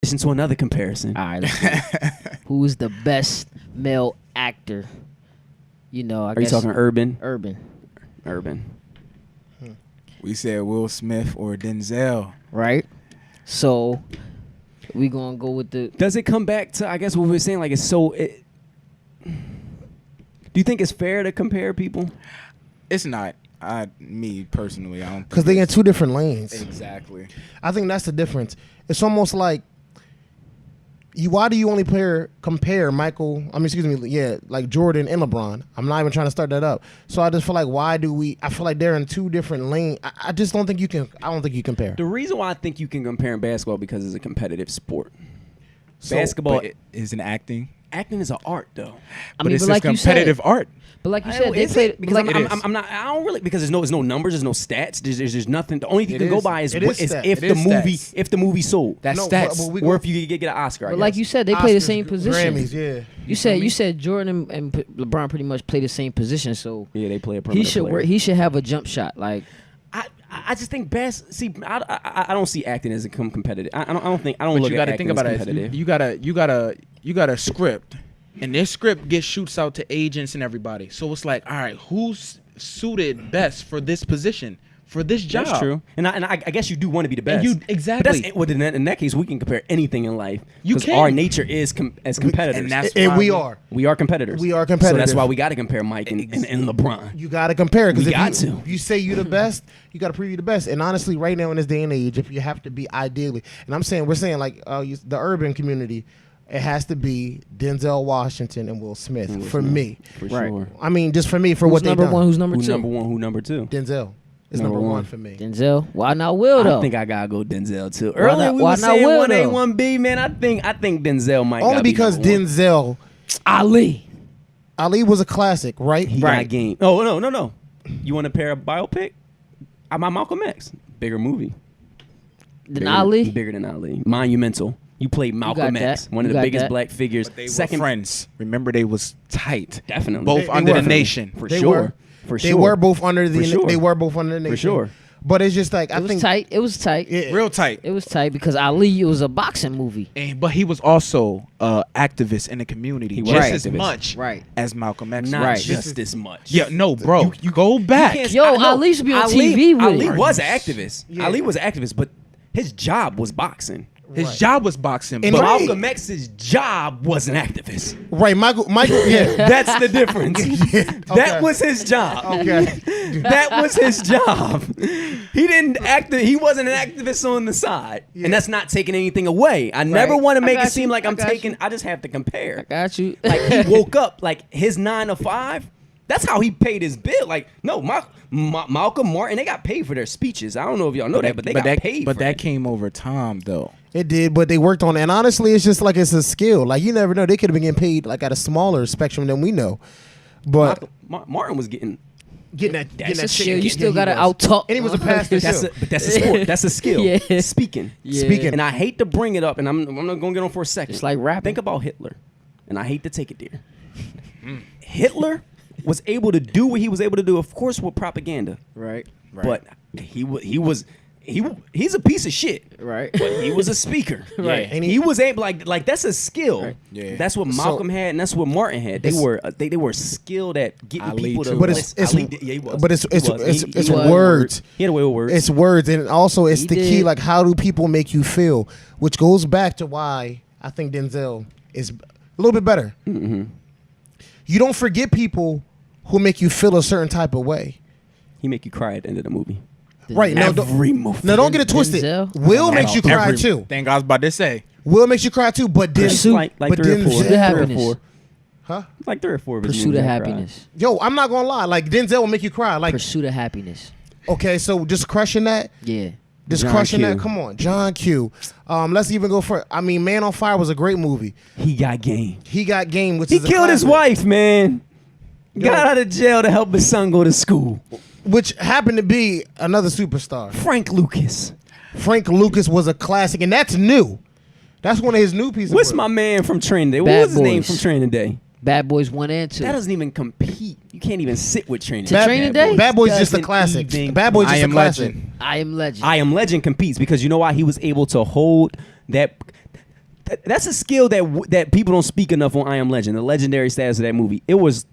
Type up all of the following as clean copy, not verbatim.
To another comparison. All right, let's see. Who is the best male actor? You know, I Are guess you talking urban? Urban. We said Will Smith or Denzel. Right? So we gonna go with the. Does it come back to, I guess, what we were saying? Like, it's so. Do you think it's fair to compare people? It's not. Me personally, I don't. Because they in two different lanes. Exactly. I think that's the difference. It's almost like why do you only compare Michael? I mean, excuse me, yeah, like Jordan and LeBron. I'm not even trying to start that up. So I just feel like I feel like they're in two different lanes. I just don't think you can. I don't think you compare. The reason why I think you can compare in basketball because it's a competitive sport. So, Basketball is an acting. Acting is an art, though. But it's like competitive art. But like you said, they played because I'm not. I don't really because there's no numbers, there's no stats, there's nothing. The only thing you can go by is if the movie sold. That's stats. Or if you get an Oscar. But like you said, they play the same position. Grammys, yeah. You said Jordan and LeBron pretty much play the same position. So yeah, they play a perimeter player. He should have a jump shot. Like I just think I don't see acting as a competitive. I don't look you at gotta acting think about as competitive. You got a script, and this script gets shoots out to agents and everybody. So it's like, all right, who's suited best for this position, for this job? That's true, and I guess you do want to be the best. Exactly. But in that case, we can compare anything in life. You can. Our nature is as competitors, and that's and why we are. We are competitors. We are competitive. So that's why we got to compare Mike and LeBron. You got to compare because if you say you're the best, you got to prove you're the best. And honestly, right now in this day and age, if you have to be ideally, and we're saying like the urban community, it has to be Denzel Washington and Will Smith for me. For sure. I mean, just for me, for who's what they number done. one? Who's number Who's two? number one? Who number two? Denzel is number one for me. Denzel. Why not Will though? I think I gotta go Denzel too. Why Earlier not- we why were not saying Will, 1A, though? 1B. Man, I think Denzel might. Only gotta be because number one. Denzel, Ali was a classic, right? He got game. Oh no. You want to pair a biopic? I'm Malcolm X. Bigger movie. Ali? Bigger than Ali. Monumental. You played Malcolm X, one of the biggest black figures. But they were friends. Remember, they was tight. Definitely. Both under the nation. For They sure. were. They were both under the. They were both under the nation. For sure. But it's just like It was tight. Yeah. Real tight. It was tight because Ali, it was a boxing movie. But he was also activist in the community, was just as activist. much as Malcolm X. Not just as much. Yeah, no, bro. You go back. Yo, Ali should be on TV with Ali it. was an activist. Yeah. Ali was an activist, but his job was boxing. His job was boxing. And But Malcolm X's job was an activist. Right, Michael. Yeah. That's the difference. That Okay. was his job. Okay. That was his job. He didn't act. He wasn't an activist on the side, and that's not taking anything away. I never want to make it seem like I'm taking. I just have to compare. Got you. Like he woke up like his 9 to 5. That's how he paid his bill. Like no, Malcolm, Martin, they got paid for their speeches. I don't know if y'all know that, but they got paid. But for that came over time, though. It did, but they worked on it. And honestly, it's just like it's a skill. Like you never know. They could have been getting paid like at a smaller spectrum than we know. But Martin was getting getting that Shit, you still gotta out talk. And he was a pastor too. but that's a sport. That's a skill. Yeah. Speaking. And I hate to bring it up, and I'm not gonna get on for a second. It's like rapping. Think about Hitler, and I hate to take it there. Hitler was able to do what he was able to do, of course, with propaganda. Right. But he's a piece of shit. Right. But he was a speaker. Right. And he was able like that's a skill. Right. Yeah. That's what Malcolm had, and that's what Martin had. They were skilled at getting Ali people to too. But listen. he was. He was. Words. He had a way with words. It's words, and also it's He the key. did. Like, how do people make you feel? Which goes back to why I think Denzel is a little bit better. Mm-hmm. You don't forget people who make you feel a certain type of way. He make you cry at the end of the movie. Right. Now, don't get it twisted. Denzel? Will makes you cry too. Thing I was about to say. Will makes you cry too, but Pursuit. Like 3 or 4. Pursuit of Happiness. Huh? Like 3 or 4 of his Pursuit movies of I cried. Happiness. Yo, I'm not gonna lie. Like Denzel will make you cry. Like, Pursuit of Happiness. okay, so just crushing that. Yeah. Just John crushing Q. that. Come on, John Q. Let's even go for. I mean, Man on Fire was a great movie. He got game. He got game, which He is a killed his classic. wife, man. Yo. Got out of jail to help his son go to school. Which happened to be another superstar. Frank Lucas. Frank Lucas was a classic, and that's new. That's one of his new pieces. What's of my work. man from Training Day? What Bad was his name Boys. from Training Day? Bad Boys 1 and 2. That doesn't even compete. You can't even sit with Training To Day. Training Day? Bad Boys just a Doesn't classic. even- Bad Boys just I a Am classic. Legend. I Am Legend. I Am Legend competes because you know why he was able to hold that. that's a skill that people don't speak enough on I Am Legend, the legendary status of that movie. It was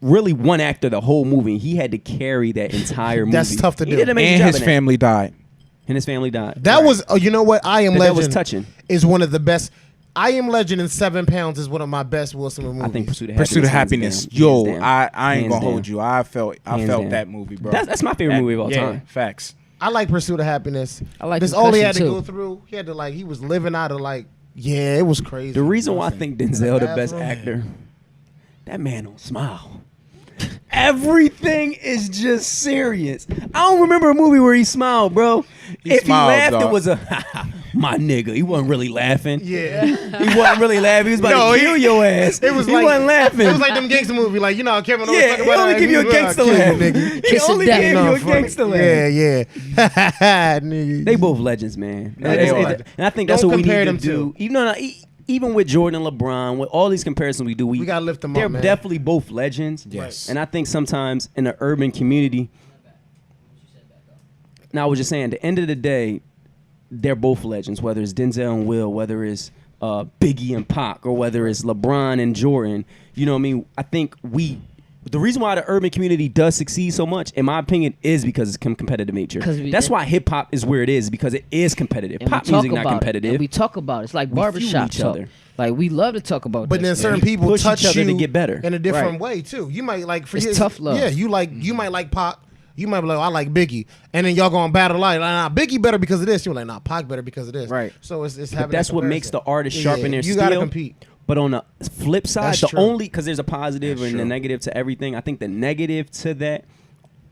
really one actor the whole movie. He had to carry that entire movie. That's tough to do. He did an amazing And job his in that. family died. And his family died. That was, you know what? I Am Legend That was touching. is one of the best. I Am Legend and 7 Pounds is one of my best Will Smith movies. I think Pursuit of Pursuit of Happiness. Happiness. Yo, Hands down. I ain't Hands gonna down. hold you. I felt down. that movie, bro. That's my favorite movie of all time. Facts. I like Pursuit of Happiness. I like this. All he had to Concussion, go too. through. He had to he was living out of yeah, it was crazy. The reason why I think Denzel the best bathroom. actor, that man don't smile. Everything is just serious. I don't remember a movie where he smiled, bro. If smiled, he laughed, dog. it was my nigga. He wasn't really laughing. Yeah. He wasn't really laughing. He was about to kill your ass. It was he wasn't laughing. It was like them gangster movie, you know, Kevin Owens yeah, talking he about only give you a gangster laugh. He Kiss only of death. gave you a gangster laugh. Yeah. Nigga. They both legends, man. They are. And I think that's Don't what we compare need to them do. Even with Jordan and LeBron, with all these comparisons we do, We gotta lift them they're up, man. definitely both legends. Yes. And I think sometimes in the urban community, now I was just saying, at the end of the day, they're both legends, whether it's Denzel and Will, whether it's Biggie and Pac, or whether it's LeBron and Jordan. You know what I mean? I think the reason why the urban community does succeed so much, in my opinion, is because it's competitive nature. That's why hip hop is where it is, because it is competitive. And Pop we talk music not about competitive. It. And we talk about it. It's like We fuel barbershop each talk. other. Like we love to talk about. But then this, certain man. people push touch each other you to get better. in a different Right. way too. You might like It's tough love. Yeah, you might like Pac. You might be like, I like Biggie, and then y'all gonna battle nah, Biggie better because of this. You're like, nah, Pac better because of this. Right. So it's But having. that's that what makes the comparison. artist sharpen their You steel. gotta compete. But on the flip side, That's the true. only, because there's a positive That's and a true. negative to everything. I think the negative to that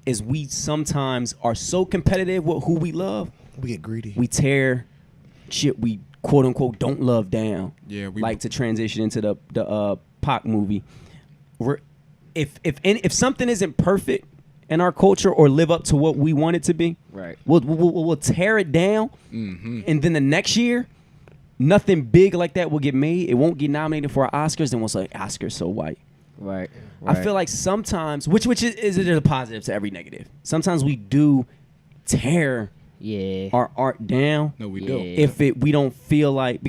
is we sometimes are so competitive with who we love, We get greedy. we tear shit we quote unquote don't love down. Yeah, we like to transition into the Pac movie. If something isn't perfect in our culture or live up to what we want it to be, Right. we'll tear it down, and then the next year, nothing big like that will get made. It won't get nominated for our Oscars, and we'll say Oscars so white. Right. I feel like sometimes, which is there's a positive to every negative. Sometimes we do tear Yeah. our art down No, we do. Yeah. if we don't feel like.